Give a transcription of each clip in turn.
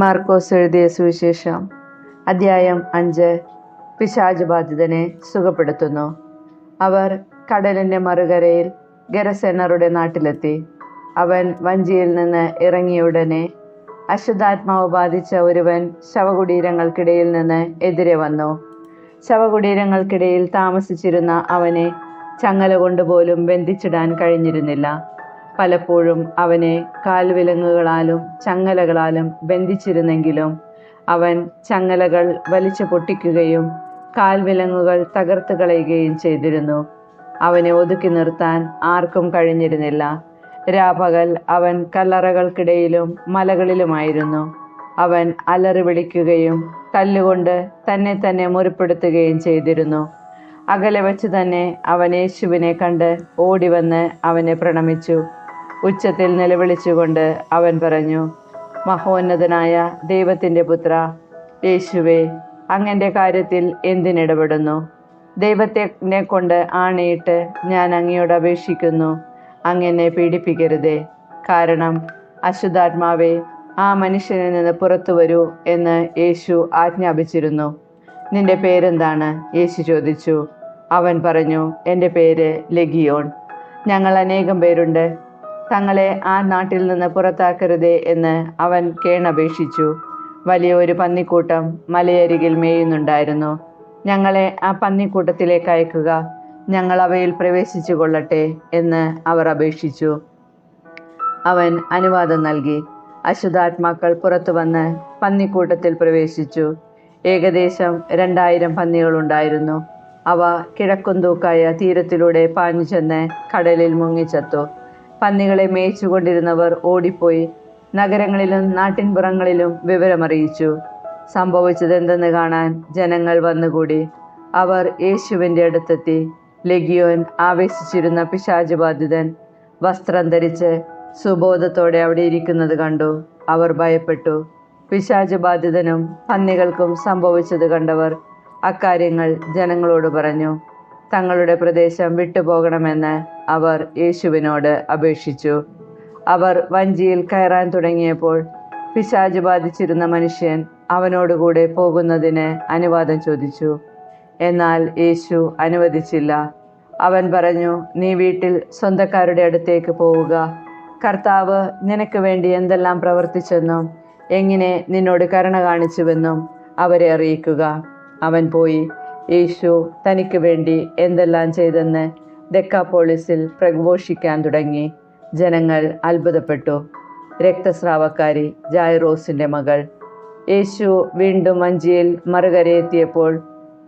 മാർക്കോസ് എഴുതിയ സുവിശേഷം അധ്യായം 5. പിശാച് ബാധിതനെ സുഖപ്പെടുത്തുന്നു. അവർ കടലിൻ്റെ മറുകരയിൽ ഗെരസേനരുടെ നാട്ടിലെത്തി. അവൻ വഞ്ചിയിൽ നിന്ന് ഇറങ്ങിയുടനെ അശുദ്ധാത്മാവ് ബാധിച്ച ഒരുവൻ ശവകുടീരങ്ങൾക്കിടയിൽ നിന്ന് എതിരെ വന്നു. ശവകുടീരങ്ങൾക്കിടയിൽ താമസിച്ചിരുന്ന അവനെ ചങ്ങല കൊണ്ടുപോലും ബന്ധിച്ചിടാൻ കഴിഞ്ഞിരുന്നില്ല. പലപ്പോഴും അവനെ കാൽവിലങ്ങുകളാലും ചങ്ങലകളാലും ബന്ധിച്ചിരുന്നെങ്കിലും അവൻ ചങ്ങലകൾ വലിച്ചു പൊട്ടിക്കുകയും കാൽവിലങ്ങുകൾ തകർത്ത് കളയുകയും ചെയ്തിരുന്നു. അവനെ ഒതുക്കി നിർത്താൻ ആർക്കും കഴിഞ്ഞിരുന്നില്ല. രാപകൽ അവൻ കല്ലറകൾക്കിടയിലും മലകളിലുമായിരുന്നു. അവൻ അലറി വിളിക്കുകയും തല്ലുകൊണ്ട് തന്നെ മുറിപ്പെടുത്തുകയും ചെയ്തിരുന്നു. അകലെ വച്ച് തന്നെ അവൻ യേശുവിനെ കണ്ട് ഓടിവന്ന് അവനെ പ്രണമിച്ചു. ഉച്ചത്തിൽ നിലവിളിച്ചുകൊണ്ട് അവൻ പറഞ്ഞു, മഹോന്നതനായ ദൈവത്തിൻ്റെ പുത്ര യേശുവേ, അങ്ങൻ്റെ കാര്യത്തിൽ എന്തിനിടപെടുന്നു? ദൈവത്തിനെ കൊണ്ട് ആണയിട്ട് ഞാൻ അങ്ങയോട് അപേക്ഷിക്കുന്നു, അങ്ങനെ പീഡിപ്പിക്കരുതേ. കാരണം അശുദ്ധാത്മാവേ, ആ മനുഷ്യനിൽ നിന്ന് പുറത്തു വരൂ എന്ന് യേശു ആജ്ഞാപിച്ചിരുന്നു. നിന്റെ പേരെന്താണ്? യേശു ചോദിച്ചു. അവൻ പറഞ്ഞു, എൻ്റെ പേര് ലെഗിയോൺ. ഞങ്ങൾ അനേകം പേരുണ്ട്. തങ്ങളെ ആ നാട്ടിൽ നിന്ന് പുറത്താക്കരുതേ എന്ന് അവൻ കേണപേക്ഷിച്ചു. വലിയ ഒരു പന്നിക്കൂട്ടം മലയരികിൽ മേയുന്നുണ്ടായിരുന്നു. ഞങ്ങളെ ആ പന്നിക്കൂട്ടത്തിലേക്ക് അയക്കുക, ഞങ്ങൾ അവയിൽ പ്രവേശിച്ചു കൊള്ളട്ടെ എന്ന് അവർ അപേക്ഷിച്ചു. അവൻ അനുവാദം നൽകി. അശുദ്ധാത്മാക്കൾ പുറത്തു വന്ന് പന്നിക്കൂട്ടത്തിൽ പ്രവേശിച്ചു. ഏകദേശം 2000 പന്നികളുണ്ടായിരുന്നു. അവ കിഴക്കുംതൂക്കായ തീരത്തിലൂടെ പാഞ്ഞു ചെന്ന് കടലിൽ മുങ്ങിച്ചത്തു. പന്നികളെ മേയിച്ചുകൊണ്ടിരുന്നവർ ഓടിപ്പോയി നഗരങ്ങളിലും നാട്ടിൻപുറങ്ങളിലും വിവരമറിയിച്ചു. സംഭവിച്ചതെന്തെന്ന് കാണാൻ ജനങ്ങൾ വന്നുകൂടി. അവർ യേശുവിൻ്റെ അടുത്തെത്തി. ലെഗിയോൻ ആവേശിച്ചിരുന്ന പിശാച് ബാധിതൻ വസ്ത്രം ധരിച്ച് സുബോധത്തോടെ അവിടെ ഇരിക്കുന്നത് കണ്ടു. അവർ ഭയപ്പെട്ടു. പിശാച് ബാധിതനും പന്നികൾക്കും സംഭവിച്ചത് കണ്ടവർ അക്കാര്യങ്ങൾ ജനങ്ങളോട് പറഞ്ഞു. തങ്ങളുടെ പ്രദേശം വിട്ടുപോകണമെന്ന് അവർ യേശുവിനോട് അപേക്ഷിച്ചു. അവർ വഞ്ചിയിൽ കയറാൻ തുടങ്ങിയപ്പോൾ പിശാച് ബാധിച്ചിരുന്ന മനുഷ്യൻ അവനോടുകൂടെ പോകുന്നതിന് അനുവാദം ചോദിച്ചു. എന്നാൽ യേശു അനുവദിച്ചില്ല. അവൻ പറഞ്ഞു, നീ വീട്ടിൽ സ്വന്തക്കാരുടെ അടുത്തേക്ക് പോവുക. കർത്താവ് നിനക്ക് വേണ്ടി എന്തെല്ലാം പ്രവർത്തിച്ചെന്നും എങ്ങനെ നിന്നോട് കരുണ കാണിച്ചുവെന്നും അവരെ അറിയിക്കുക. അവൻ പോയി യേശു തനിക്ക് വേണ്ടി എന്തെല്ലാം ചെയ്തെന്ന് ദെക്കാപോളിസിൽ പ്രഘോഷിക്കാൻ തുടങ്ങി. ജനങ്ങൾ അത്ഭുതപ്പെട്ടു. രക്തസ്രാവക്കാരി ജായിറോസിൻ്റെ മകൾ. യേശു വീണ്ടും വഞ്ചിയിൽ മറുകരയെത്തിയപ്പോൾ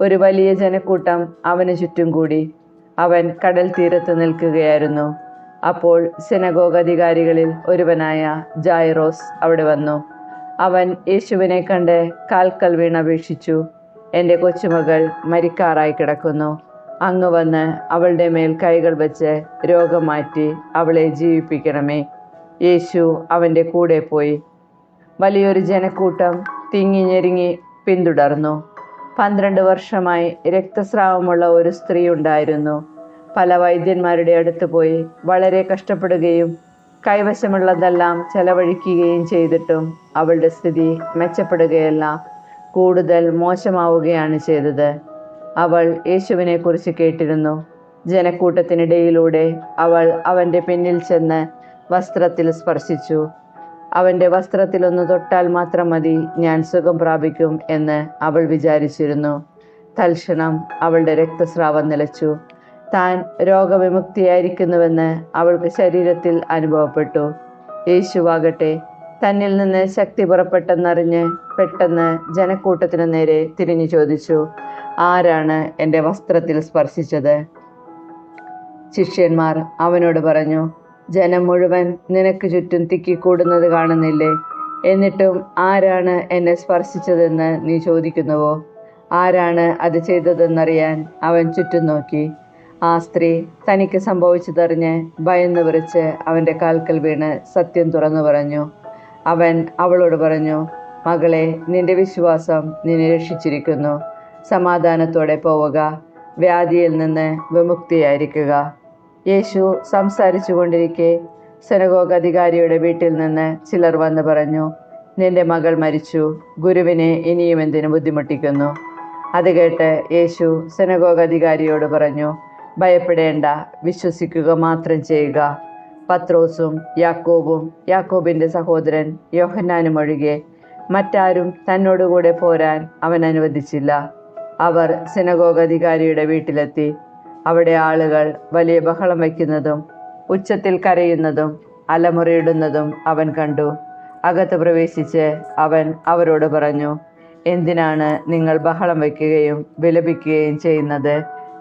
ഒരു വലിയ ജനക്കൂട്ടം അവന് ചുറ്റും കൂടി. അവൻ കടൽ തീരത്ത് നിൽക്കുകയായിരുന്നു. അപ്പോൾ സിനഗോഗ് അധികാരികളിൽ ഒരുവനായ ജായിറോസ് അവിടെ വന്നു. അവൻ യേശുവിനെ കണ്ട് കാൽക്കൽ വീണപേക്ഷിച്ചു, എൻ്റെ കൊച്ചുമകൾ മരിക്കാറായി കിടക്കുന്നു. അങ്ങ് വന്ന് അവളുടെ മേൽ കൈകൾ വെച്ച് രോഗം മാറ്റി അവളെ ജീവിപ്പിക്കണമേ. യേശു അവൻ്റെ കൂടെ പോയി. വലിയൊരു ജനക്കൂട്ടം തിങ്ങി ഞെരുങ്ങി പിന്തുടർന്നു. 12 വർഷമായി രക്തസ്രാവമുള്ള ഒരു സ്ത്രീ ഉണ്ടായിരുന്നു. പല വൈദ്യന്മാരുടെ അടുത്ത് പോയി വളരെ കഷ്ടപ്പെടുകയും കൈവശമുള്ളതെല്ലാം ചെലവഴിക്കുകയും ചെയ്തിട്ടും അവളുടെ സ്ഥിതി മെച്ചപ്പെടുകയല്ല, കൂടുതൽ മോശമാവുകയാണ് ചെയ്തത്. അവൾ യേശുവിനെക്കുറിച്ച് കേട്ടിരുന്നു. ജനക്കൂട്ടത്തിനിടയിലൂടെ അവൾ അവൻ്റെ പിന്നിൽ ചെന്ന് വസ്ത്രത്തിൽ സ്പർശിച്ചു. അവൻ്റെ വസ്ത്രത്തിലൊന്ന് തൊട്ടാൽ മാത്രം മതി, ഞാൻ സുഖം പ്രാപിക്കും എന്ന് അവൾ വിചാരിച്ചിരുന്നു. തൽക്ഷണം അവളുടെ രക്തസ്രാവം നിലച്ചു. താൻ രോഗവിമുക്തിയായിരിക്കുന്നുവെന്ന് അവൾക്ക് ശരീരത്തിൽ അനുഭവപ്പെട്ടു. യേശുവാകട്ടെ തന്നിൽ നിന്ന് ശക്തി പുറപ്പെട്ടെന്നറിഞ്ഞ് പെട്ടെന്ന് ജനക്കൂട്ടത്തിനു നേരെ തിരിഞ്ഞു ചോദിച്ചു, ആരാണ് എൻ്റെ വസ്ത്രത്തിൽ സ്പർശിച്ചത്? ശിഷ്യന്മാർ അവനോട് പറഞ്ഞു, ജനം മുഴുവൻ നിനക്ക് ചുറ്റും തിക്കിക്കൂടുന്നത് കാണുന്നില്ലേ? എന്നിട്ടും ആരാണ് എന്നെ സ്പർശിച്ചതെന്ന് നീ ചോദിക്കുന്നുവോ? ആരാണ് അത് ചെയ്തതെന്നറിയാൻ അവൻ ചുറ്റും നോക്കി. ആ സ്ത്രീ തനിക്ക് സംഭവിച്ചതറിഞ്ഞ് ഭയന്നു വിറച്ച് അവൻ്റെ കാൽക്കൽ വീണ് സത്യം തുറന്നു പറഞ്ഞു. അവൻ അവളോട് പറഞ്ഞു, മകളെ, നിന്റെ വിശ്വാസം നിന്നെ രക്ഷിച്ചിരിക്കുന്നു. സമാധാനത്തോടെ പോവുക, വ്യാധിയിൽ നിന്ന് വിമുക്തിയായിരിക്കുക. യേശു സംസാരിച്ചു കൊണ്ടിരിക്കെ സിനഗോഗ് അധികാരിയുടെ വീട്ടിൽ നിന്ന് ചിലർ വന്ന് പറഞ്ഞു, നിന്റെ മകൾ മരിച്ചു, ഗുരുവിനെ ഇനിയും എന്തിനു ബുദ്ധിമുട്ടിക്കുന്നു? അത് കേട്ട് യേശു സിനഗോഗ് അധികാരിയോട് പറഞ്ഞു, ഭയപ്പെടേണ്ട, വിശ്വസിക്കുക മാത്രം ചെയ്യുക. പത്രോസും യാക്കോബും യാക്കോബിൻ്റെ സഹോദരൻ യോഹന്നാനും ഒഴികെ മറ്റാരും തന്നോടുകൂടെ പോരാൻ അവൻ അനുവദിച്ചില്ല. അവർ സിനഗോഗ് അധികാരിയുടെ വീട്ടിലെത്തി. അവിടെ ആളുകൾ വലിയ ബഹളം വയ്ക്കുന്നതും ഉച്ചത്തിൽ കരയുന്നതും അലമുറയിടുന്നതും അവൻ കണ്ടു. അകത്ത് പ്രവേശിച്ച് അവൻ അവരോട് പറഞ്ഞു, എന്തിനാണ് നിങ്ങൾ ബഹളം വയ്ക്കുകയും വിലപിക്കുകയും ചെയ്യുന്നത്?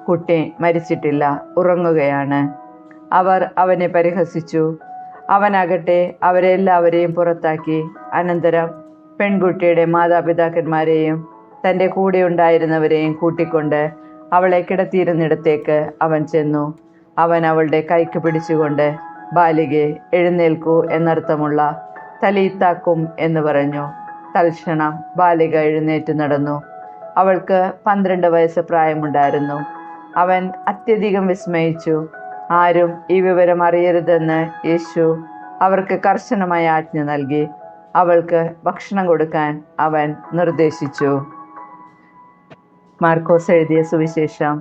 കുട്ടി മരിച്ചിട്ടില്ല, ഉറങ്ങുകയാണ്. അവർ അവനെ പരിഹസിച്ചു. അവനാകട്ടെ അവരെല്ലാവരെയും പുറത്താക്കി. അനന്തരം പെൺകുട്ടിയുടെ മാതാപിതാക്കന്മാരെയും തൻ്റെ കൂടെ ഉണ്ടായിരുന്നവരെയും കൂട്ടിക്കൊണ്ട് അവളെ കിടത്തിയിരുന്നിടത്തേക്ക് അവൻ ചെന്നു. അവൻ അവളുടെ കൈക്ക് പിടിച്ചുകൊണ്ട്, ബാലികെ, എഴുന്നേൽക്കൂ എന്നർത്ഥമുള്ള തലീത്താക്കും എന്ന് പറഞ്ഞു. തൽക്ഷണം ബാലിക എഴുന്നേറ്റ് നടന്നു. അവൾക്ക് 12 വയസ്സ് പ്രായമുണ്ടായിരുന്നു. അവൻ അത്യധികം വിസ്മയിച്ചു. ആരും ഈ വിവരം അറിയരുതെന്ന് യേശു അവർക്ക് കർശനമായ ആജ്ഞ നൽകി. അവൾക്ക് ഭക്ഷണം കൊടുക്കാൻ അവൻ നിർദ്ദേശിച്ചു. മാർക്കോസ് എഴുതിയ സുവിശേഷം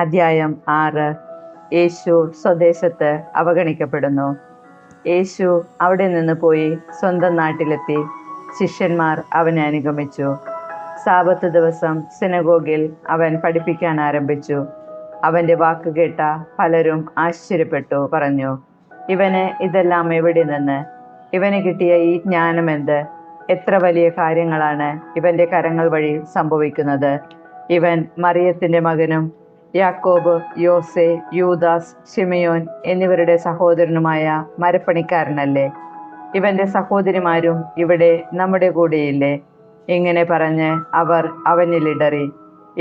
അധ്യായം 6. യേശു സ്വദേശത്ത് അവഗണിക്കപ്പെടുന്നു. യേശു അവിടെ നിന്ന് പോയി സ്വന്തം നാട്ടിലെത്തി. ശിഷ്യന്മാർ അവനെ അനുഗമിച്ചു. സാബത്ത് ദിവസം സിനഗോഗിൽ അവൻ പഠിപ്പിക്കാൻ ആരംഭിച്ചു. അവൻ്റെ വാക്ക് കേട്ട പലരും ആശ്ചര്യപ്പെട്ടു പറഞ്ഞു, ഇവന് ഇതെല്ലാം എവിടെ നിന്ന്? ഇവന് കിട്ടിയ ഈ ജ്ഞാനമെന്ത്? എത്ര വലിയ കാര്യങ്ങളാണ് ഇവൻ്റെ കരങ്ങൾ വഴി സംഭവിക്കുന്നത്. ഇവൻ മറിയത്തിൻ്റെ മകനും യാക്കോബ്, യോസെ, യൂദാസ്, ശിമയോൻ എന്നിവരുടെ സഹോദരനുമായ മരപ്പണിക്കാരനല്ലേ? ഇവൻ്റെ സഹോദരിമാരും ഇവിടെ നമ്മുടെ കൂടെയില്ലേ? ഇങ്ങനെ പറഞ്ഞ് അവർ അവനിലിടറി.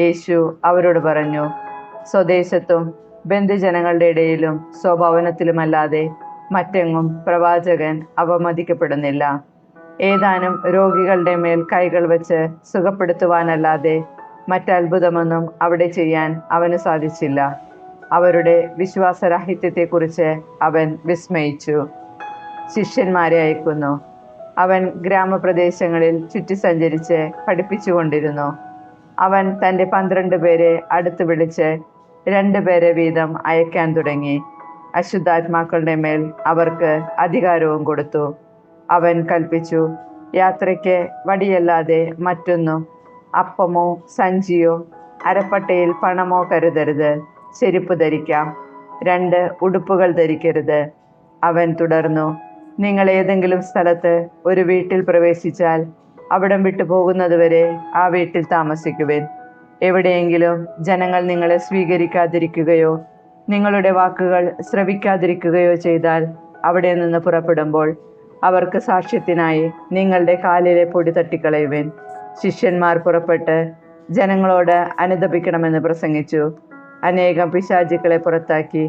യേശു അവരോട് പറഞ്ഞു, സ്വദേശത്തും ബന്ധുജനങ്ങളുടെ ഇടയിലും സ്വഭവനത്തിലുമല്ലാതെ മറ്റെങ്ങും പ്രവാചകൻ അവമതിക്കപ്പെടുന്നില്ല. ഏതാനും രോഗികളുടെ മേൽ കൈകൾ വെച്ച് സുഖപ്പെടുത്തുവാനല്ലാതെ മറ്റത്ഭുതമൊന്നും അവിടെ ചെയ്യാൻ അവന് സാധിച്ചില്ല. അവരുടെ വിശ്വാസരാഹിത്യത്തെക്കുറിച്ച് അവൻ വിസ്മയിച്ചു. ശിഷ്യന്മാരെ അയക്കുന്നു. അവൻ ഗ്രാമപ്രദേശങ്ങളിൽ ചുറ്റി സഞ്ചരിച്ച് പഠിപ്പിച്ചുകൊണ്ടിരുന്നു. അവൻ തൻ്റെ 12 പേരെ അടുത്ത് വിളിച്ച് 2 പേരെ വീതം അയക്കാൻ തുടങ്ങി. അശുദ്ധാത്മാക്കളുടെ മേൽ അവർക്ക് അധികാരവും കൊടുത്തു. അവൻ കൽപ്പിച്ചു, യാത്രയ്ക്ക് വടിയല്ലാതെ മറ്റൊന്നും, അപ്പമോ സഞ്ചിയോ അരപ്പട്ടയിൽ പണമോ കരുതരുത്. ചെരുപ്പ് ധരിക്കാം, 2 ഉടുപ്പുകൾ ധരിക്കരുത്. അവൻ തുടർന്നു, നിങ്ങൾ ഏതെങ്കിലും സ്ഥലത്ത് ഒരു വീട്ടിൽ പ്രവേശിച്ചാൽ അവിടം വിട്ടു പോകുന്നതുവരെ ആ വീട്ടിൽ താമസിക്കുവിൻ. എവിടെയെങ്കിലും ജനങ്ങൾ നിങ്ങളെ സ്വീകരിക്കാതിരിക്കുകയോ നിങ്ങളുടെ വാക്കുകൾ ശ്രവിക്കാതിരിക്കുകയോ ചെയ്താൽ അവിടെ നിന്ന് പുറപ്പെടുമ്പോൾ അവർക്ക് സാക്ഷ്യത്തിനായി നിങ്ങളുടെ കാലിലെ പൊടി തട്ടിക്കളയുവിൻ. ശിഷ്യന്മാർ പുറപ്പെട്ട് ജനങ്ങളോട് അനുതപിക്കണമെന്ന് പ്രസംഗിച്ചു. അനേകം പിശാചുക്കളെ പുറത്താക്കി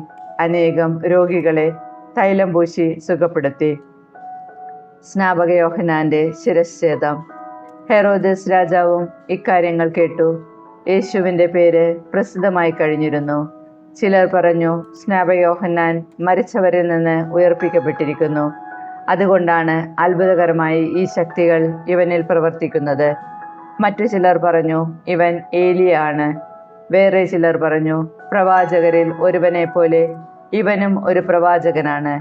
അനേകം രോഗികളെ തൈലം പൂശി സുഖപ്പെടുത്തി. സ്നാപക യോഹന്നാന്റെ ശിരച്ഛേദം. ഹെറോദസ് രാജാവും ഇക്കാര്യങ്ങൾ കേട്ടു. യേശുവിൻ്റെ പേര് പ്രസിദ്ധമായി കഴിഞ്ഞിരുന്നു. ചിലർ പറഞ്ഞു, സ്നാപക യോഹന്നാൻ മരിച്ചവരിൽ നിന്ന് ഉയർപ്പിക്കപ്പെട്ടിരിക്കുന്നു. അതുകൊണ്ടാണ് അത്ഭുതകരമായി ഈ ശക്തികൾ ഇവനിൽ പ്രവർത്തിക്കുന്നത്. മറ്റു ചിലർ പറഞ്ഞു, ഇവൻ ഏലിയ ആണ്. വേറെ ചിലർ പറഞ്ഞു, പ്രവാചകരിൽ ഒരുവനെ പോലെ ഇവനും ഒരു പ്രവാചകനാണ്.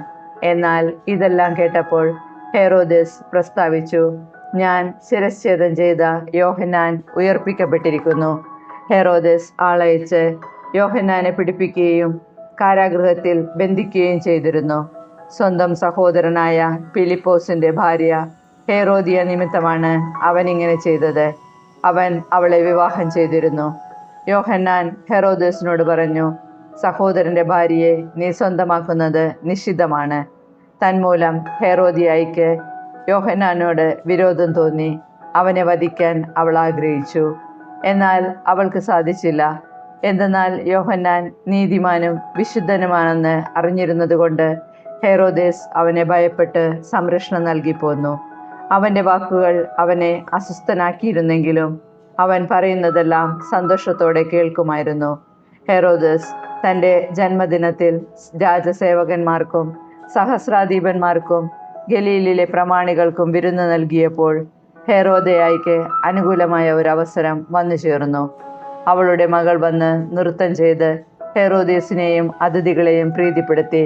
എന്നാൽ ഇതെല്ലാം കേട്ടപ്പോൾ ഹെറോദസ് പ്രസ്താവിച്ചു, ഞാൻ ശിരച്ഛേദം ചെയ്ത യോഹന്നാൻ ഉയർപ്പിക്കപ്പെട്ടിരിക്കുന്നു. ഹെറോദസ് ആളയച്ച് യോഹന്നാനെ പിടിപ്പിക്കുകയും കാരാഗൃഹത്തിൽ ബന്ധിക്കുകയും ചെയ്തിരുന്നു. സ്വന്തം സഹോദരനായ ഫിലിപ്പോസിൻ്റെ ഭാര്യ ഹെറോദിയ നിമിത്തമാണ് അവൻ ഇങ്ങനെ ചെയ്തത്. അവൻ അവളെ വിവാഹം ചെയ്തിരുന്നു. യോഹന്നാൻ ഹെറോദസിനോട് പറഞ്ഞു, സഹോദരൻ്റെ ഭാര്യയെ നീ സ്വന്തമാക്കുന്നത് നിഷിദ്ധമാണ്. തന്മൂലം ഹെറോദിയായിക്ക് യോഹന്നാനോട് വിരോധം തോന്നി. അവനെ വധിക്കാൻ അവൾ ആഗ്രഹിച്ചു. എന്നാൽ അവൾക്ക് സാധിച്ചില്ല. എന്തെന്നാൽ യോഹന്നാൻ നീതിമാനും വിശുദ്ധനുമാണെന്ന് അറിഞ്ഞിരുന്നതുകൊണ്ട് ഹെറോദേസ് അവനെ ഭയപ്പെട്ട് സംരക്ഷണം നൽകി പോന്നു. അവൻ്റെ വാക്കുകൾ അവനെ അസ്വസ്ഥനാക്കിയിരുന്നെങ്കിലും അവൻ പറയുന്നതെല്ലാം സന്തോഷത്തോടെ കേൾക്കുമായിരുന്നു. ഹെറോദസ് തൻ്റെ ജന്മദിനത്തിൽ രാജസേവകന്മാർക്കും സഹസ്രാധിപന്മാർക്കും ഗലീലിലെ പ്രമാണികൾക്കും വിരുന്ന് നൽകിയപ്പോൾ ഹെരോദയായിക്ക് അനുകൂലമായ ഒരു അവസരം വന്നു ചേർന്നു. അവളുടെ മകൾ വന്ന് നൃത്തം ചെയ്ത് ഹെറോദേസിനെയും അതിഥികളെയും പ്രീതിപ്പെടുത്തി.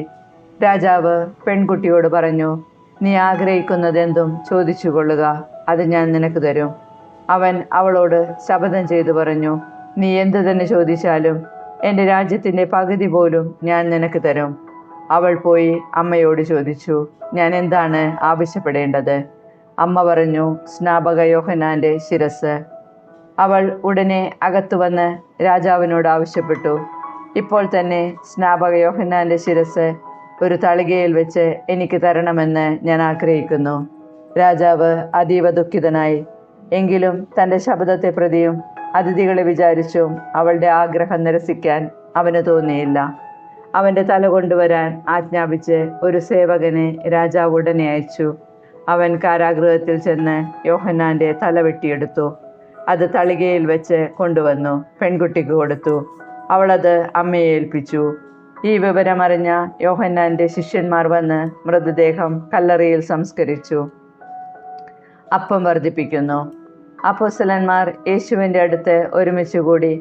രാജാവ് പെൺകുട്ടിയോട് പറഞ്ഞു, നീ ആഗ്രഹിക്കുന്നതെന്തും ചോദിച്ചു കൊള്ളുക, അത് ഞാൻ നിനക്ക് തരും. അവൻ അവളോട് ശപഥം ചെയ്തു പറഞ്ഞു, നീ എന്തു തന്നെ ചോദിച്ചാലും എൻ്റെ രാജ്യത്തിൻ്റെ പകുതി പോലും ഞാൻ നിനക്ക് തരും. അവൾ പോയി അമ്മയോട് ചോദിച്ചു, ഞാൻ എന്താണ് ആവശ്യപ്പെടേണ്ടത്? അമ്മ പറഞ്ഞു, സ്നാപക യോഹന്നാൻ്റെ ശിരസ്. അവൾ ഉടനെ അകത്തു വന്ന് രാജാവിനോട് ആവശ്യപ്പെട്ടു, ഇപ്പോൾ തന്നെ സ്നാപക യോഹന്നാൻ്റെ ശിരസ് ഒരു തളികയിൽ വെച്ച് എനിക്ക് തരണമെന്ന് ഞാൻ ആഗ്രഹിക്കുന്നു. രാജാവ് അതീവ ദുഃഖിതനായി. എങ്കിലും തൻ്റെ ശബ്ദത്തെ പ്രതിയും അതിഥികളെ വിചാരിച്ചും അവളുടെ ആഗ്രഹം നിരസിക്കാൻ അവന് തോന്നിയില്ല. അവൻ്റെ തല കൊണ്ടുവരാൻ ആജ്ഞാപിച്ച് ഒരു സേവകനെ രാജാവ് ഉടനെ അയച്ചു. അവൻ കാരാഗൃഹത്തിൽ ചെന്ന് യോഹന്നാൻ്റെ തല വെട്ടിയെടുത്തു. അത് തളികയിൽ വെച്ച് കൊണ്ടുവന്നു പെൺകുട്ടിക്ക് കൊടുത്തു. അവളത് അമ്മയെ ഏൽപ്പിച്ചു. ഈ വിവരമറിഞ്ഞ യോഹന്നാൻ്റെ ശിഷ്യന്മാർ വന്ന് മൃതദേഹം കല്ലറയിൽ സംസ്കരിച്ചു. അപ്പം വർദ്ധിപ്പിക്കുന്നു. അപ്പോസ്തലന്മാർ യേശുവിൻ്റെ അടുത്ത് ഒരുമിച്ച് കൂടി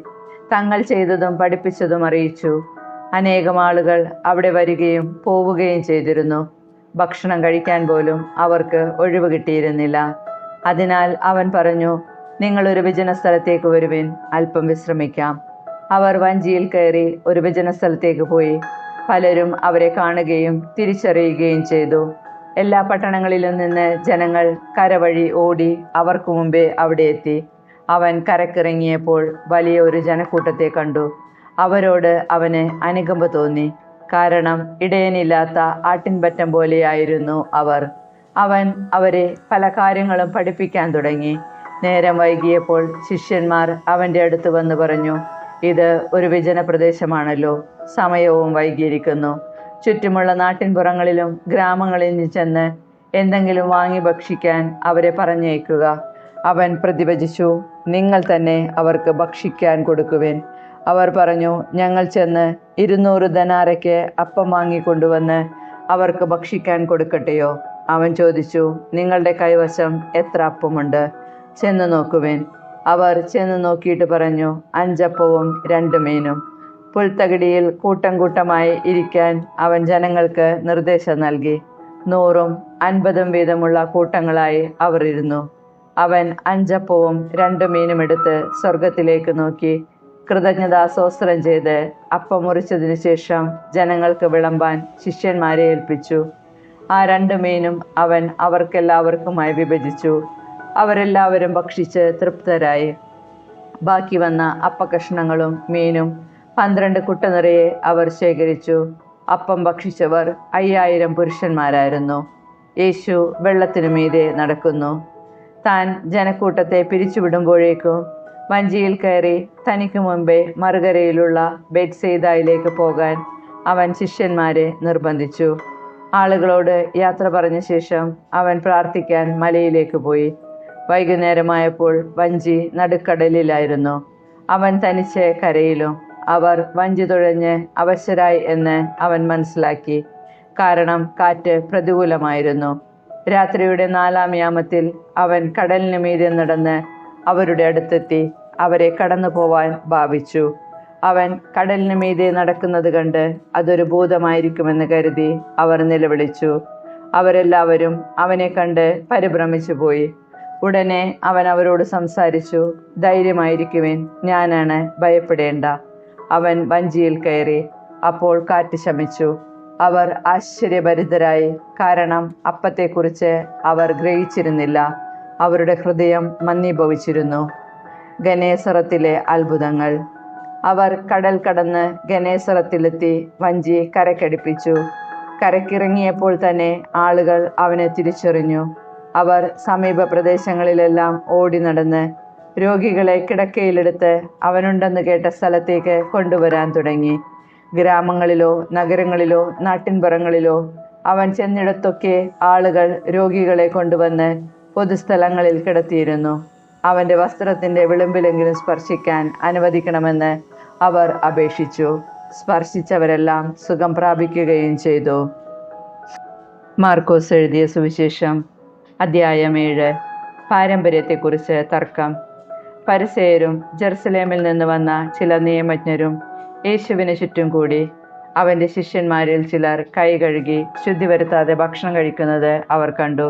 തങ്ങൾ ചെയ്തതും പഠിപ്പിച്ചതും അറിയിച്ചു. അനേകം ആളുകൾ അവിടെ വരികയും പോവുകയും ചെയ്തിരുന്നു. ഭക്ഷണം കഴിക്കാൻ പോലും അവർക്ക് ഒഴിവ് കിട്ടിയിരുന്നില്ല. അതിനാൽ അവൻ പറഞ്ഞു, നിങ്ങളൊരു വിജന സ്ഥലത്തേക്ക് വരുവിൻ, അല്പം വിശ്രമിക്കാം. അവർ വഞ്ചിയിൽ കയറി ഒരു വിജന സ്ഥലത്തേക്ക് പോയി. പലരും അവരെ കാണുകയും തിരിച്ചറിയുകയും ചെയ്തു. എല്ലാ പട്ടണങ്ങളിലും നിന്ന് ജനങ്ങൾ കരവഴി ഓടി അവർക്ക് മുമ്പേ അവിടെ എത്തി. അവൻ കരക്കിറങ്ങിയപ്പോൾ വലിയ ഒരു ജനക്കൂട്ടത്തെ കണ്ടു. അവരോട് അവന് അനുകമ്പ തോന്നി. കാരണം ഇടയനില്ലാത്ത ആട്ടിൻപറ്റം പോലെയായിരുന്നു അവർ. അവൻ അവരെ പല കാര്യങ്ങളും പഠിപ്പിക്കാൻ തുടങ്ങി. നേരം വൈകിയപ്പോൾ ശിഷ്യന്മാർ അവൻ്റെ അടുത്ത് വന്ന് പറഞ്ഞു, ഇത് ഒരു വിജന പ്രദേശമാണല്ലോ, സമയവും വൈകിയിരിക്കുന്നു. ചുറ്റുമുള്ള നാട്ടിൻപുറങ്ങളിലും ഗ്രാമങ്ങളിൽ ചെന്ന് എന്തെങ്കിലും വാങ്ങി ഭക്ഷിക്കാൻ അവരെ പറഞ്ഞയക്കുക. അവൻ പ്രതിവചിച്ചു, നിങ്ങൾ തന്നെ അവർക്ക് ഭക്ഷിക്കാൻ കൊടുക്കുവിൻ. അവർ പറഞ്ഞു, ഞങ്ങൾ ചെന്ന് 200 ധനാരയ്ക്ക് അപ്പം വാങ്ങിക്കൊണ്ടുവന്ന് അവർക്ക് ഭക്ഷിക്കാൻ കൊടുക്കട്ടെയോ? അവൻ ചോദിച്ചു, നിങ്ങളുടെ കൈവശം എത്ര അപ്പമുണ്ട്? ചെന്ന് നോക്കുവിൻ. അവർ ചെന്ന് നോക്കിയിട്ട് പറഞ്ഞു, 5 അപ്പവും 2 മീനും. പുൽത്തകിടിയിൽ കൂട്ടം കൂട്ടമായി ഇരിക്കാൻ അവൻ ജനങ്ങൾക്ക് നിർദ്ദേശം നൽകി. 100ഉം 50ഉം വീതമുള്ള കൂട്ടങ്ങളായി അവർ ഇരുന്നു. അവൻ 5 അപ്പവും 2 മീനും എടുത്ത് സ്വർഗത്തിലേക്ക് നോക്കി കൃതജ്ഞതാസ്തോത്രം ചെയ്ത് അപ്പം മുറിച്ചതിനു ശേഷം ജനങ്ങൾക്ക് വിളമ്പാൻ ശിഷ്യന്മാരെ ഏൽപ്പിച്ചു. ആ 2 മീനും അവൻ അവർക്കെല്ലാവർക്കുമായി വിഭജിച്ചു. അവരെല്ലാവരും ഭക്ഷിച്ച് തൃപ്തരായി. ബാക്കി വന്ന അപ്പക്കഷ്ണങ്ങളും മീനും 12 കുട്ട നിറയെ അവർ ശേഖരിച്ചു. അപ്പം ഭക്ഷിച്ചവർ 5000 പുരുഷന്മാരായിരുന്നു. യേശു വെള്ളത്തിനു മീതെ നടക്കുന്നു. താൻ ജനക്കൂട്ടത്തെ പിരിച്ചുവിടുമ്പോഴേക്കും വഞ്ചിയിൽ കയറി തനിക്ക് മുമ്പേ മറുകരയിലുള്ള ബെത്സയിദയിലേക്ക് പോകാൻ അവൻ ശിഷ്യന്മാരെ നിർബന്ധിച്ചു. ആളുകളോട് യാത്ര പറഞ്ഞ ശേഷം അവൻ പ്രാർത്ഥിക്കാൻ മലയിലേക്ക് പോയി. വൈകുന്നേരമായപ്പോൾ വഞ്ചി നടുക്കടലിലായിരുന്നു. അവൻ തനിച്ച് കരയിലും. അവർ വഞ്ചി തുഴഞ്ഞ് അവശരായി എന്ന് അവൻ മനസ്സിലാക്കി. കാരണം കാറ്റ് പ്രതികൂലമായിരുന്നു. രാത്രിയുടെ 4-ാം യാമത്തിൽ അവൻ കടലിന് മീതെ നടന്ന് അവരുടെ അടുത്തെത്തി അവരെ കടന്നു പോവാൻ ഭാവിച്ചു. അവൻ കടലിന് മീതെ നടക്കുന്നത് കണ്ട് അതൊരു ഭൂതമായിരിക്കുമെന്ന് കരുതി അവർ നിലവിളിച്ചു. അവരെല്ലാവരും അവനെ കണ്ട് പരിഭ്രമിച്ചു പോയി. ഉടനെ അവൻ അവരോട് സംസാരിച്ചു, ധൈര്യമായിരിക്കുവിൻ, ഞാനാണ്, ഭയപ്പെടേണ്ട. അവൻ വഞ്ചിയിൽ കയറി. അപ്പോൾ കാറ്റ് ശമിച്ചു. അവർ ആശ്ചര്യഭരിതരായി. കാരണം അപ്പത്തെക്കുറിച്ച് അവർ ഗ്രഹിച്ചിരുന്നില്ല. അവരുടെ ഹൃദയം മന്ദീഭവിച്ചിരുന്നു. ഗനേസറത്തിലെ അത്ഭുതങ്ങൾ. അവർ കടൽ കടന്ന് ഗനേസറത്തിലെത്തി വഞ്ചി കരക്കടിപ്പിച്ചു. കരക്കിറങ്ങിയപ്പോൾ തന്നെ ആളുകൾ അവനെ തിരിച്ചറിഞ്ഞു. അവർ സമീപ പ്രദേശങ്ങളിലെല്ലാം ഓടി നടന്ന് രോഗികളെ കിടക്കയിലെടുത്ത് അവനുണ്ടെന്ന് കേട്ട സ്ഥലത്തേക്ക് കൊണ്ടുവരാൻ തുടങ്ങി. ഗ്രാമങ്ങളിലോ നഗരങ്ങളിലോ നാട്ടിൻപുറങ്ങളിലോ അവൻ ചെന്നിടത്തൊക്കെ ആളുകൾ രോഗികളെ കൊണ്ടുവന്ന് പൊതുസ്ഥലങ്ങളിൽ കിടത്തിയിരുന്നു. അവൻ്റെ വസ്ത്രത്തിൻ്റെ വിളിമ്പിലെങ്കിലും സ്പർശിക്കാൻ അനുവദിക്കണമെന്ന് അവർ അപേക്ഷിച്ചു. സ്പർശിച്ചവരെല്ലാം സുഖം പ്രാപിക്കുകയും ചെയ്തു. മാർക്കോസ് എഴുതിയ സുവിശേഷം അദ്ധ്യായം 7. പാരമ്പര്യത്തെക്കുറിച്ച് തർക്കം. ഫരിസേയരും ജെറുസലേമിൽ നിന്ന് വന്ന ചില നിയമജ്ഞരും യേശുവിന് ചുറ്റും കൂടി. അവൻ്റെ ശിഷ്യന്മാരിൽ ചിലർ കൈ കഴുകി ശുദ്ധി വരുത്താതെ ഭക്ഷണം കഴിക്കുന്നത് അവർ കണ്ടു.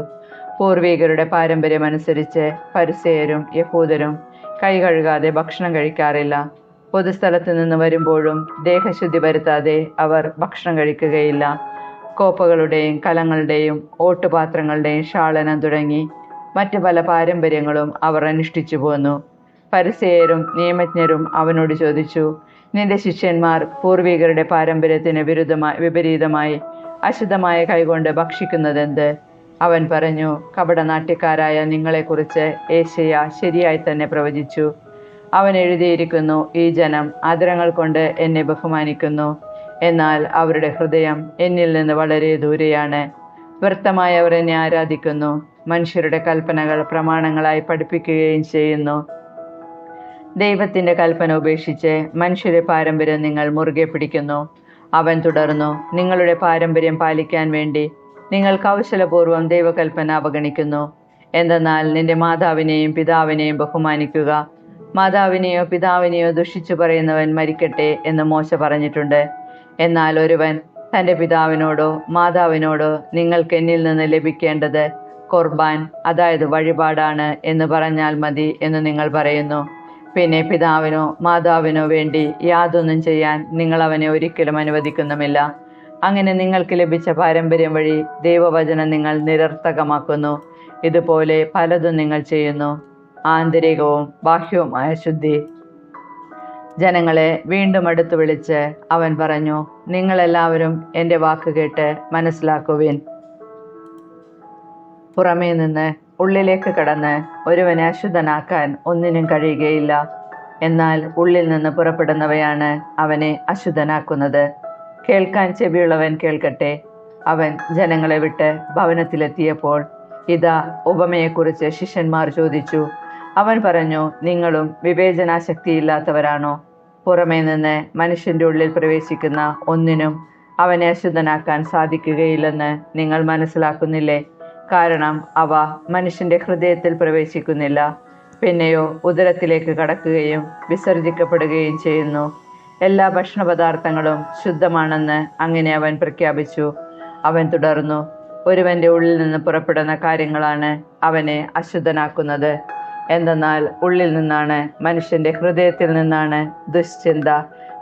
പൂർവികരുടെ പാരമ്പര്യമനുസരിച്ച് ഫരിസേയരും യഹൂദരും കൈ കഴുകാതെ ഭക്ഷണം കഴിക്കാറില്ല. പൊതുസ്ഥലത്ത് നിന്ന് വരുമ്പോഴും ദേഹശുദ്ധി വരുത്താതെ അവർ ഭക്ഷണം കഴിക്കുകയില്ല. കോപ്പകളുടെയും കലങ്ങളുടെയും ഓട്ടുപാത്രങ്ങളുടെയും ക്ഷാളനം തുടങ്ങി മറ്റു പല പാരമ്പര്യങ്ങളും അവർ അനുഷ്ഠിച്ചു പോന്നു. ഫരിസേയരും നിയമജ്ഞരും അവനോട് ചോദിച്ചു, നിന്റെ ശിഷ്യന്മാർ പൂർവികരുടെ പാരമ്പര്യത്തിന് വിപരീതമായി അശുദ്ധമായ കൈകൊണ്ട് ഭക്ഷിക്കുന്നതെന്ത്? അവൻ പറഞ്ഞു, കപടനാട്യക്കാരായ നിങ്ങളെക്കുറിച്ച് യേശയ്യാ ശരിയായി തന്നെ പ്രവചിച്ചു. അവൻ എഴുതിയിരിക്കുന്നു, ഈ ജനം അധരങ്ങൾ കൊണ്ട് എന്നെ ബഹുമാനിക്കുന്നു, എന്നാൽ അവരുടെ ഹൃദയം എന്നിൽ നിന്ന് വളരെ ദൂരെയാണ്. വ്യർത്ഥമായി അവർ എന്നെ ആരാധിക്കുന്നു, മനുഷ്യരുടെ കൽപ്പനകൾ പ്രമാണങ്ങളായി പഠിപ്പിക്കുകയും ചെയ്യുന്നു. ദൈവത്തിൻ്റെ കൽപ്പന ഉപേക്ഷിച്ച് മനുഷ്യരുടെ പാരമ്പര്യം നിങ്ങൾ മുറുകെ പിടിക്കുന്നു. അവൻ തുടർന്നു, നിങ്ങളുടെ പാരമ്പര്യം പാലിക്കാൻ വേണ്ടി നിങ്ങൾ കൗശലപൂർവ്വം ദൈവകൽപ്പന അവഗണിക്കുന്നു. എന്തെന്നാൽ നിന്റെ മാതാവിനെയും പിതാവിനെയും ബഹുമാനിക്കുക, മാതാവിനെയോ പിതാവിനെയോ ദുഷിച്ചു പറയുന്നവൻ മരിക്കട്ടെ എന്ന് മോശ പറഞ്ഞിട്ടുണ്ട്. എന്നാൽ ഒരുവൻ തൻ്റെ പിതാവിനോടോ മാതാവിനോടോ നിങ്ങൾക്ക് എന്നിൽ നിന്ന് ലഭിക്കേണ്ടത് ഖുർബാൻ, അതായത് വഴിപാടാണ് എന്ന് പറഞ്ഞാൽ മതി എന്ന് നിങ്ങൾ പറയുന്നു. പിന്നെ പിതാവിനോ മാതാവിനോ വേണ്ടി യാതൊന്നും ചെയ്യാൻ നിങ്ങൾ അവനെ ഒരിക്കലും അനുവദിക്കുന്നുമില്ല. അങ്ങനെ നിങ്ങൾക്ക് ലഭിച്ച പാരമ്പര്യം വഴി ദൈവവചനം നിങ്ങൾ നിരർത്ഥകമാക്കുന്നു. ഇതുപോലെ പലതും നിങ്ങൾ ചെയ്യുന്നു. ആന്തരികവും ബാഹ്യവുമായ ശുദ്ധി. ജനങ്ങളെ വീണ്ടും അടുത്ത് വിളിച്ച് അവൻ പറഞ്ഞു, നിങ്ങളെല്ലാവരും എൻ്റെ വാക്ക് കേട്ട് മനസ്സിലാക്കുവിൻ. പുറമേ നിന്ന് ഉള്ളിലേക്ക് കടന്ന് ഒരുവനെ അശുദ്ധനാക്കാൻ ഒന്നിനും കഴിയുകയില്ല. എന്നാൽ ഉള്ളിൽ നിന്ന് പുറപ്പെടുന്നവയാണ് അവനെ അശുദ്ധനാക്കുന്നത്. കേൾക്കാൻ ചെവിയുള്ളവൻ കേൾക്കട്ടെ. അവൻ ജനങ്ങളെ വിട്ട് ഭവനത്തിലെത്തിയപ്പോൾ ഇതാ ഉപമയെക്കുറിച്ച് ശിഷ്യന്മാർ ചോദിച്ചു. അവൻ പറഞ്ഞു, നിങ്ങളും വിവേചനാശക്തിയില്ലാത്തവരാണോ? പുറമേ നിന്ന് മനുഷ്യൻ്റെ ഉള്ളിൽ പ്രവേശിക്കുന്ന ഒന്നിനും അവനെ അശുദ്ധനാക്കാൻ സാധിക്കുകയില്ലെന്ന് നിങ്ങൾ മനസ്സിലാക്കുന്നില്ലേ? കാരണം അവ മനുഷ്യൻ്റെ ഹൃദയത്തിൽ പ്രവേശിക്കുന്നില്ല, പിന്നെയോ ഉദരത്തിലേക്ക് കടക്കുകയും വിസർജിക്കപ്പെടുകയും ചെയ്യുന്നു. എല്ലാ ഭക്ഷണപദാർത്ഥങ്ങളും ശുദ്ധമാണെന്ന് അങ്ങനെ അവൻ പ്രഖ്യാപിച്ചു. അവൻ തുടർന്നു, ഒരുവൻ്റെ ഉള്ളിൽ നിന്ന് പുറപ്പെടുന്ന കാര്യങ്ങളാണ് അവനെ അശുദ്ധനാക്കുന്നത്. എന്തെന്നാൽ ഉള്ളിൽ നിന്നാണ്, മനുഷ്യൻ്റെ ഹൃദയത്തിൽ നിന്നാണ് ദുശ്ചിന്ത,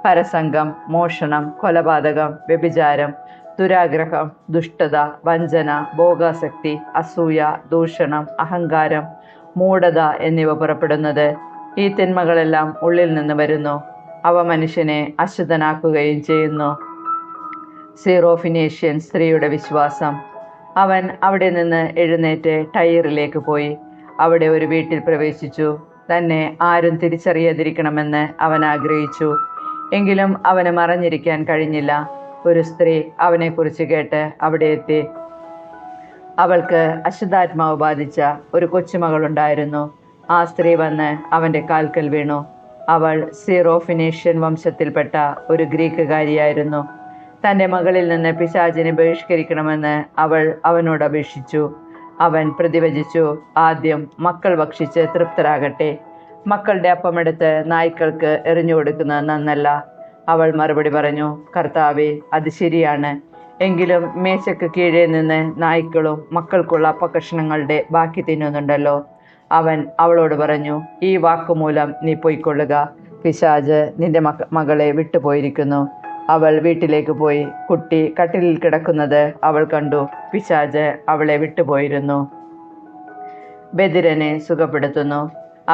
പരസംഗം, മോഷണം, കൊലപാതകം, വ്യഭിചാരം, ദുരാഗ്രഹം, ദുഷ്ടത, വഞ്ചന, ഭോഗാസക്തി, അസൂയ, ദൂഷണം, അഹങ്കാരം, മൂഢത എന്നിവ പുറപ്പെടുന്നത്. ഈ തിന്മകളെല്ലാം ഉള്ളിൽ നിന്ന് വരുന്നു. അവ മനുഷ്യനെ അശുദ്ധനാക്കുകയും ചെയ്യുന്നു. സീറോഫിനേഷ്യൻ സ്ത്രീയുടെ വിശ്വാസം. അവൻ അവിടെ നിന്ന് എഴുന്നേറ്റ് ടൈറിലേക്ക് പോയി. അവിടെ ഒരു വീട്ടിൽ പ്രവേശിച്ചു. തന്നെ ആരും തിരിച്ചറിയാതിരിക്കണമെന്ന് അവൻ ആഗ്രഹിച്ചു. എങ്കിലും അവന് മറഞ്ഞിരിക്കാൻ കഴിഞ്ഞില്ല. ഒരു സ്ത്രീ അവനെക്കുറിച്ച് കേട്ട് അവിടെ എത്തി. അവൾക്ക് അശുദ്ധാത്മാവ് ബാധിച്ച ഒരു കൊച്ചുമകളുണ്ടായിരുന്നു. ആ സ്ത്രീ വന്ന് അവൻ്റെ കാൽക്കൽ വീണു. അവൾ സീറോഫിനേഷ്യൻ വംശത്തിൽപ്പെട്ട ഒരു ഗ്രീക്കുകാരിയായിരുന്നു. തൻ്റെ മകളിൽ നിന്ന് പിശാചിനെ ബഹിഷ്കരിക്കണമെന്ന് അവൾ അവനോട് അപേക്ഷിച്ചു. അവൻ പ്രതിവചിച്ചു, ആദ്യം മക്കൾ ഭക്ഷിച്ച് തൃപ്തരാകട്ടെ. മക്കളുടെ അപ്പമെടുത്ത് നായ്ക്കൾക്ക് എറിഞ്ഞു കൊടുക്കുന്നത് നന്നല്ല. അവൾ മറുപടി പറഞ്ഞു, കർത്താവേ, അത് ശരിയാണ്. എങ്കിലും മേശയ്ക്ക് കീഴേ നിന്ന് നായ്ക്കളും മക്കൾക്കുള്ള അപ്പകഷ്ണങ്ങളുടെ ബാക്കി തിന്നുന്നുണ്ടല്ലോ. അവൻ അവളോട് പറഞ്ഞു, ഈ വാക്കുമൂലം നീ പൊയ്ക്കൊള്ളുക. പിശാച് നിന്റെ മകളെ വിട്ടുപോയിരിക്കുന്നു. അവൾ വീട്ടിലേക്ക് പോയി. കുട്ടി കട്ടിലിൽ കിടക്കുന്നത് അവൾ കണ്ടു. പിശാച് അവളെ വിട്ടുപോയിരുന്നു. ബദിരനെ സുഖപ്പെടുത്തുന്നു.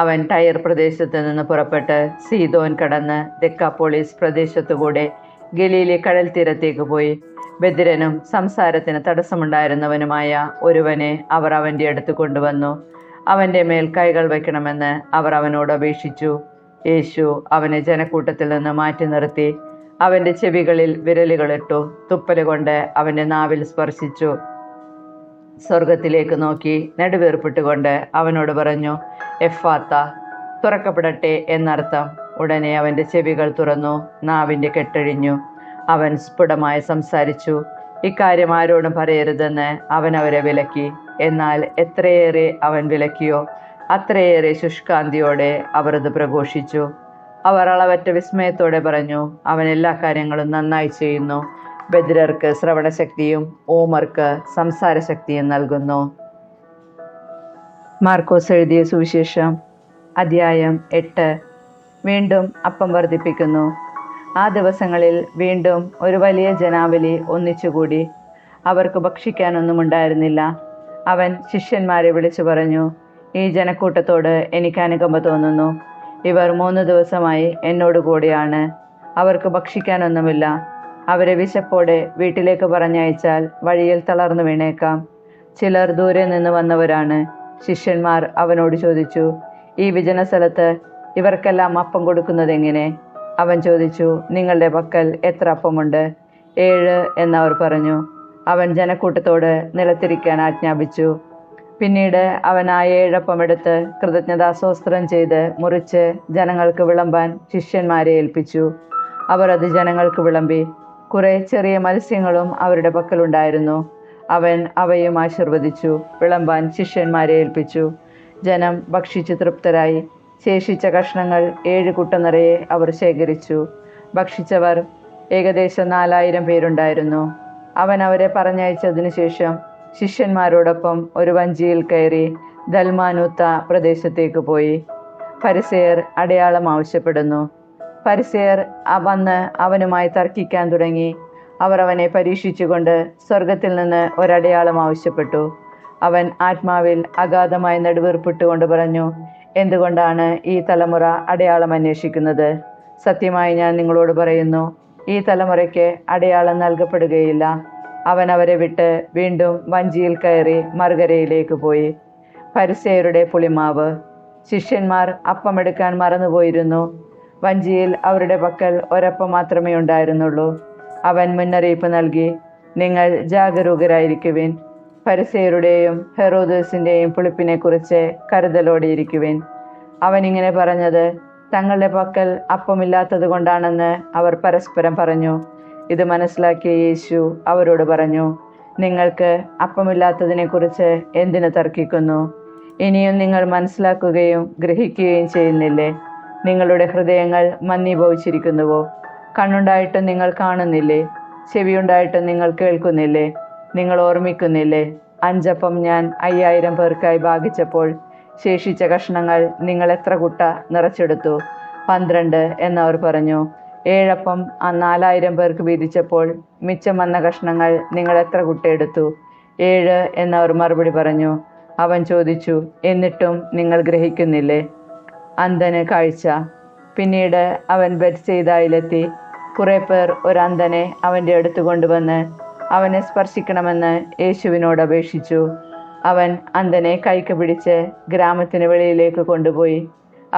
അവൻ ടയർ പ്രദേശത്ത് നിന്ന് പുറപ്പെട്ട് സീദോൻ കടന്ന് ദെക്കാപോളിസ് പ്രദേശത്തുകൂടെ ഗലീലി കടൽ തീരത്തേക്ക് പോയി. ബദിരനും സംസാരത്തിന് തടസ്സമുണ്ടായിരുന്നവനുമായ ഒരുവനെ അവർ അവൻ്റെ അടുത്ത് കൊണ്ടുവന്നു. അവൻ്റെ മേൽ കൈകൾ വയ്ക്കണമെന്ന് അവർ അവനോട് അപേക്ഷിച്ചു. യേശു അവനെ ജനക്കൂട്ടത്തിൽ നിന്ന് മാറ്റി നിർത്തി. അവൻ്റെ ചെവികളിൽ വിരലുകളിട്ടു. തുപ്പലുകൊണ്ട് അവൻ്റെ നാവിൽ സ്പർശിച്ചു. സ്വർഗത്തിലേക്ക് നോക്കി നെടുവീർപ്പിട്ടുകൊണ്ട് അവനോട് പറഞ്ഞു, എഫാത്ത, തുറക്കപ്പെടട്ടെ എന്നർത്ഥം. ഉടനെ അവൻ്റെ ചെവികൾ തുറന്നു, നാവിൻ്റെ കെട്ടഴിഞ്ഞു. അവൻ സ്ഫുടമായി സംസാരിച്ചു. ഇക്കാര്യം ആരോടും പറയരുതെന്ന് അവൻ അവരെ വിലക്കി. എന്നാൽ എത്രയേറെ അവൻ വിലക്കിയോ അത്രയേറെ ശുഷ്കാന്തിയോടെ അവർ അത് പ്രഘോഷിച്ചു. അവർ അളവറ്റ വിസ്മയത്തോടെ പറഞ്ഞു, അവൻ എല്ലാ കാര്യങ്ങളും നന്നായി ചെയ്യുന്നു. ബധിരർക്ക് ശ്രവണശക്തിയും ഊമർക്ക് സംസാരശക്തിയും നൽകുന്നു. മാർക്കോസ് എഴുതിയ സുവിശേഷം അധ്യായം 8. വീണ്ടും അപ്പം വർദ്ധിപ്പിക്കുന്നു. ആ ദിവസങ്ങളിൽ വീണ്ടും ഒരു വലിയ ജനാവലി ഒന്നിച്ചുകൂടി. അവർക്ക് ഭക്ഷിക്കാനൊന്നും ഉണ്ടായിരുന്നില്ല. അവൻ ശിഷ്യന്മാരെ വിളിച്ചു പറഞ്ഞു, ഈ ജനക്കൂട്ടത്തോട് എനിക്ക് അനുകമ്പ തോന്നുന്നു. ഇവർ 3 ദിവസമായി എന്നോട് കൂടെയാണ്. അവർക്ക് ഭക്ഷിക്കാനൊന്നുമില്ല. അവരെ വിശപ്പോടെ വീട്ടിലേക്ക് പറഞ്ഞയച്ചാൽ വഴിയിൽ തളർന്നു വീണേക്കാം. ചിലർ ദൂരെ നിന്ന് വന്നവരാണ്. ശിഷ്യന്മാർ അവനോട് ചോദിച്ചു, ഈ വിജന സ്ഥലത്ത് ഇവർക്കെല്ലാം അപ്പം കൊടുക്കുന്നതെങ്ങനെ? അവൻ ചോദിച്ചു, നിങ്ങളുടെ പക്കൽ എത്ര അപ്പമുണ്ട്? 7 എന്നവർ പറഞ്ഞു. അവൻ ജനക്കൂട്ടത്തോട് നിലത്തിരിക്കാൻ ആജ്ഞാപിച്ചു. പിന്നീട് അവൻ ആ 7 അപ്പം എടുത്ത് കൃതജ്ഞതാസ്തോത്രം ചെയ്ത് മുറിച്ച് ജനങ്ങൾക്ക് വിളമ്പാൻ ശിഷ്യന്മാരെ ഏൽപ്പിച്ചു. അവർ അത് ജനങ്ങൾക്ക് വിളമ്പി. കുറെ ചെറിയ മത്സ്യങ്ങളും അവരുടെ പക്കലുണ്ടായിരുന്നു. അവൻ അവയും ആശീർവദിച്ചു വിളമ്പാൻ ശിഷ്യന്മാരെ ഏൽപ്പിച്ചു. ജനം ഭക്ഷിച്ചു തൃപ്തരായി. ശേഷിച്ച കഷ്ണങ്ങൾ 7 കുട്ട നിറയെ അവർ ശേഖരിച്ചു. ഭക്ഷിച്ചവർ ഏകദേശം 4000 പേരുണ്ടായിരുന്നു. അവൻ അവരെ പറഞ്ഞയച്ചതിനു ശേഷം ശിഷ്യന്മാരോടൊപ്പം ഒരു വഞ്ചിയിൽ കയറി ദൽമാനൂത്ത പ്രദേശത്തേക്ക് പോയി. ഫരിസേയർ അടയാളം ആവശ്യപ്പെടുന്നു. ഫരിസേയർ വന്ന് അവനുമായി തർക്കിക്കാൻ തുടങ്ങി. അവർ അവനെ പരീക്ഷിച്ചുകൊണ്ട് സ്വർഗത്തിൽ നിന്ന് ഒരടയാളം ആവശ്യപ്പെട്ടു. അവൻ ആത്മാവിൽ അഗാധമായി നെടുവീർപ്പിട്ടുകൊണ്ട് പറഞ്ഞു, എന്തുകൊണ്ടാണ് ഈ തലമുറ അടയാളം അന്വേഷിക്കുന്നത്? സത്യമായി ഞാൻ നിങ്ങളോട് പറയുന്നു, ഈ തലമുറയ്ക്ക് അടയാളം നൽകപ്പെടുകയില്ല. അവൻ അവരെ വിട്ട് വീണ്ടും വഞ്ചിയിൽ കയറി മറുകരയിലേക്ക് പോയി. ഫരിസേയരുടെ പുളിമാവ്. ശിഷ്യന്മാർ അപ്പമെടുക്കാൻ മറന്നുപോയിരുന്നു. വഞ്ചിയിൽ അവരുടെ പക്കൽ ഒരപ്പം മാത്രമേ ഉണ്ടായിരുന്നുള്ളൂ. അവൻ മുന്നറിയിപ്പ് നൽകി, നിങ്ങൾ ജാഗരൂകരായിരിക്കുവിൻ. ഫരിസേയരുടെയും ഹെറോദേസിൻ്റെയും പുളിപ്പിനെക്കുറിച്ച് കരുതലോടെയിരിക്കുവിൻ. അവൻ ഇങ്ങനെ പറഞ്ഞത് തങ്ങളുടെ പക്കൽ അപ്പമില്ലാത്തത് കൊണ്ടാണെന്ന് അവർ പരസ്പരം പറഞ്ഞു. ഇത് മനസ്സിലാക്കിയ യേശു അവരോട് പറഞ്ഞു, നിങ്ങൾക്ക് അപ്പമില്ലാത്തതിനെക്കുറിച്ച് എന്തിനു തർക്കിക്കുന്നു? ഇനിയും നിങ്ങൾ മനസ്സിലാക്കുകയും ഗ്രഹിക്കുകയും ചെയ്യുന്നില്ലേ? നിങ്ങളുടെ ഹൃദയങ്ങൾ മന്ദീഭവിച്ചിരിക്കുന്നുവോ? കണ്ണുണ്ടായിട്ടും നിങ്ങൾ കാണുന്നില്ലേ? ചെവിയുണ്ടായിട്ടും നിങ്ങൾ കേൾക്കുന്നില്ലേ? നിങ്ങൾ ഓർമ്മിക്കുന്നില്ലേ? 5 അപ്പം ഞാൻ 5000 പേർക്കായി ഭാഗിച്ചപ്പോൾ ശേഷിച്ച കഷ്ണങ്ങൾ നിങ്ങൾ എത്ര കുട്ട നിറച്ചെടുത്തു? 12 എന്നവർ പറഞ്ഞു. 7 അപ്പം 4000 പേർക്ക് വീതിച്ചപ്പോൾ മിച്ചം വന്ന കഷ്ണങ്ങൾ നിങ്ങൾ എത്ര കുട്ടയെടുത്തു? 7 എന്നവർ മറുപടി പറഞ്ഞു. അവൻ ചോദിച്ചു, എന്നിട്ടും നിങ്ങൾ ഗ്രഹിക്കുന്നില്ലേ? അന്ധന് കാഴ്ച. പിന്നീട് അവൻ ബെത്സയിദയിലെത്തി. കുറെ പേർ ഒരു അന്ധനെ അവൻ്റെ അടുത്ത് കൊണ്ടുവന്ന് അവനെ സ്പർശിക്കണമെന്ന് യേശുവിനോട് അപേക്ഷിച്ചു. അവൻ അന്ധനെ കൈക്ക് പിടിച്ച് ഗ്രാമത്തിന് വെളിയിലേക്ക് കൊണ്ടുപോയി.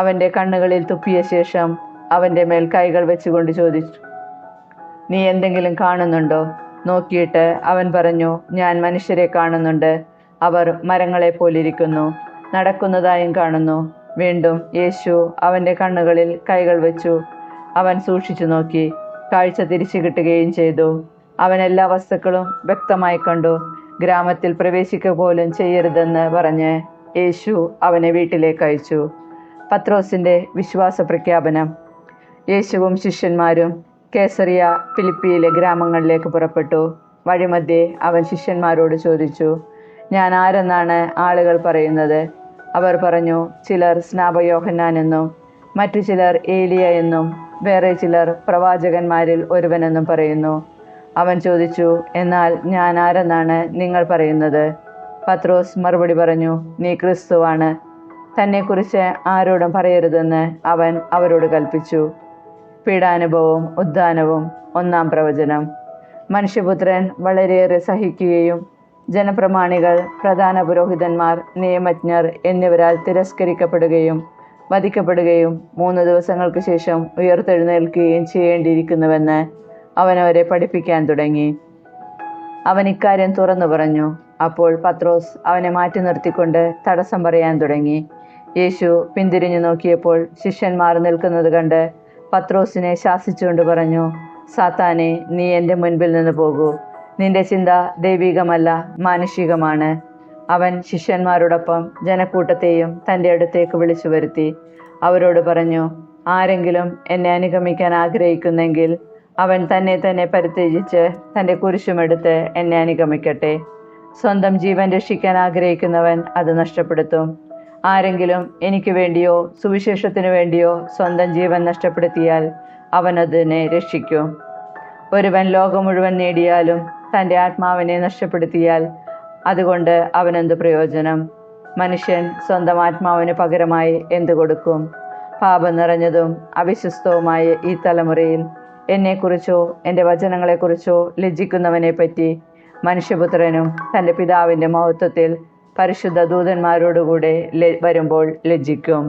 അവൻ്റെ കണ്ണുകളിൽ തുപ്പിയ ശേഷം അവൻ്റെ മേൽ കൈകൾ വെച്ചുകൊണ്ട് ചോദിച്ചു, നീ എന്തെങ്കിലും കാണുന്നുണ്ടോ? നോക്കിയിട്ട് അവൻ പറഞ്ഞു, ഞാൻ മനുഷ്യരെ കാണുന്നുണ്ട്. അവർ മരങ്ങളെ പോലിരിക്കുന്നു. നടക്കുന്നതായും കാണുന്നു. വീണ്ടും യേശു അവൻ്റെ കണ്ണുകളിൽ കൈകൾ വെച്ചു. അവൻ സൂക്ഷിച്ചു നോക്കി. കാഴ്ച തിരിച്ചു കിട്ടുകയും ചെയ്തു. അവൻ എല്ലാ വസ്തുക്കളും വ്യക്തമായി കണ്ടു. ഗ്രാമത്തിൽ പ്രവേശിക്കുക പോലും ചെയ്യരുതെന്ന് പറഞ്ഞ് യേശു അവനെ വീട്ടിലേക്ക് അയച്ചു. പത്രോസിൻ്റെ വിശ്വാസ പ്രഖ്യാപനം. യേശുവും ശിഷ്യന്മാരും കേസറിയ ഫിലിപ്പിയിലെ ഗ്രാമങ്ങളിലേക്ക് പുറപ്പെട്ടു. വഴിമധ്യേ അവൻ ശിഷ്യന്മാരോട് ചോദിച്ചു, ഞാൻ ആരെന്നാണ് ആളുകൾ പറയുന്നത്? അവർ പറഞ്ഞു, ചിലർ സ്നാപകയോഹന്നാൻ എന്നും മറ്റു ചിലർ ഏലിയ എന്നും വേറെ ചിലർ പ്രവാചകന്മാരിൽ ഒരുവനെന്നും പറയുന്നു. അവൻ ചോദിച്ചു, എന്നാൽ ഞാൻ ആരെന്നാണ് നിങ്ങൾ പറയുന്നത്? പത്രോസ് മറുപടി പറഞ്ഞു, നീ ക്രിസ്തുവാണ്. തന്നെക്കുറിച്ച് ആരോടും പറയരുതെന്ന് അവൻ അവരോട് കൽപ്പിച്ചു. പീഡാനുഭവവും ഉദ്ധാനവും. 1-ാം പ്രവചനം. മനുഷ്യപുത്രൻ വളരെയേറെ സഹിക്കുകയും ജനപ്രമാണികൾ, പ്രധാന പുരോഹിതന്മാർ, നിയമജ്ഞർ എന്നിവരാൽ തിരസ്കരിക്കപ്പെടുകയും വധിക്കപ്പെടുകയും 3 ദിവസങ്ങൾക്ക് ശേഷം ഉയർത്തെഴുന്നേൽക്കുകയും ചെയ്യേണ്ടിയിരിക്കുന്നുവെന്ന് അവനവരെ പഠിപ്പിക്കാൻ തുടങ്ങി. അവൻ ഇക്കാര്യം തുറന്നു പറഞ്ഞു. അപ്പോൾ പത്രോസ് അവനെ മാറ്റി നിർത്തിക്കൊണ്ട് തടസ്സം പറയാൻ തുടങ്ങി. യേശു പിന്തിരിഞ്ഞു നോക്കിയപ്പോൾ ശിഷ്യന്മാർ നിൽക്കുന്നത് കണ്ട് പത്രോസിനെ ശാസിച്ചുകൊണ്ട് പറഞ്ഞു, സാത്താനെ, നീ എൻ്റെ മുൻപിൽ നിന്ന് പോകൂ. നിന്റെ ചിന്ത ദൈവികമല്ല, മാനുഷികമാണ്. അവൻ ശിഷ്യന്മാരോടൊപ്പം ജനക്കൂട്ടത്തെയും തൻ്റെ അടുത്തേക്ക് വിളിച്ചു വരുത്തി അവരോട് പറഞ്ഞു, ആരെങ്കിലും എന്നെ അനുഗമിക്കാൻ ആഗ്രഹിക്കുന്നെങ്കിൽ അവൻ തന്നെ തന്നെ പരിത്യജിച്ച് തൻ്റെ കുരിശുമെടുത്ത് എന്നെ അനുഗമിക്കട്ടെ. സ്വന്തം ജീവൻ രക്ഷിക്കാൻ ആഗ്രഹിക്കുന്നവൻ അത് നഷ്ടപ്പെടുത്തും. ആരെങ്കിലും എനിക്ക് വേണ്ടിയോ സുവിശേഷത്തിനു വേണ്ടിയോ സ്വന്തം ജീവൻ നഷ്ടപ്പെടുത്തിയാൽ അവൻ അതിനെ രക്ഷിക്കും. ഒരുവൻ ലോകം മുഴുവൻ നേടിയാലും തൻ്റെ ആത്മാവിനെ നഷ്ടപ്പെടുത്തിയാൽ അതുകൊണ്ട് അവനെന്ത് പ്രയോജനം? മനുഷ്യൻ സ്വന്തം ആത്മാവിന് പകരമായി എന്തു കൊടുക്കും? പാപം നിറഞ്ഞതും അവിശ്വസ്തവുമായ ഈ തലമുറയിൽ എന്നെക്കുറിച്ചോ എൻ്റെ വചനങ്ങളെക്കുറിച്ചോ ലജ്ജിക്കുന്നവനെ പറ്റി മനുഷ്യപുത്രനും തൻ്റെ പിതാവിൻ്റെ മഹത്വത്തിൽ പരിശുദ്ധ ദൂതന്മാരോടുകൂടെ വരുമ്പോൾ ലജ്ജിക്കും.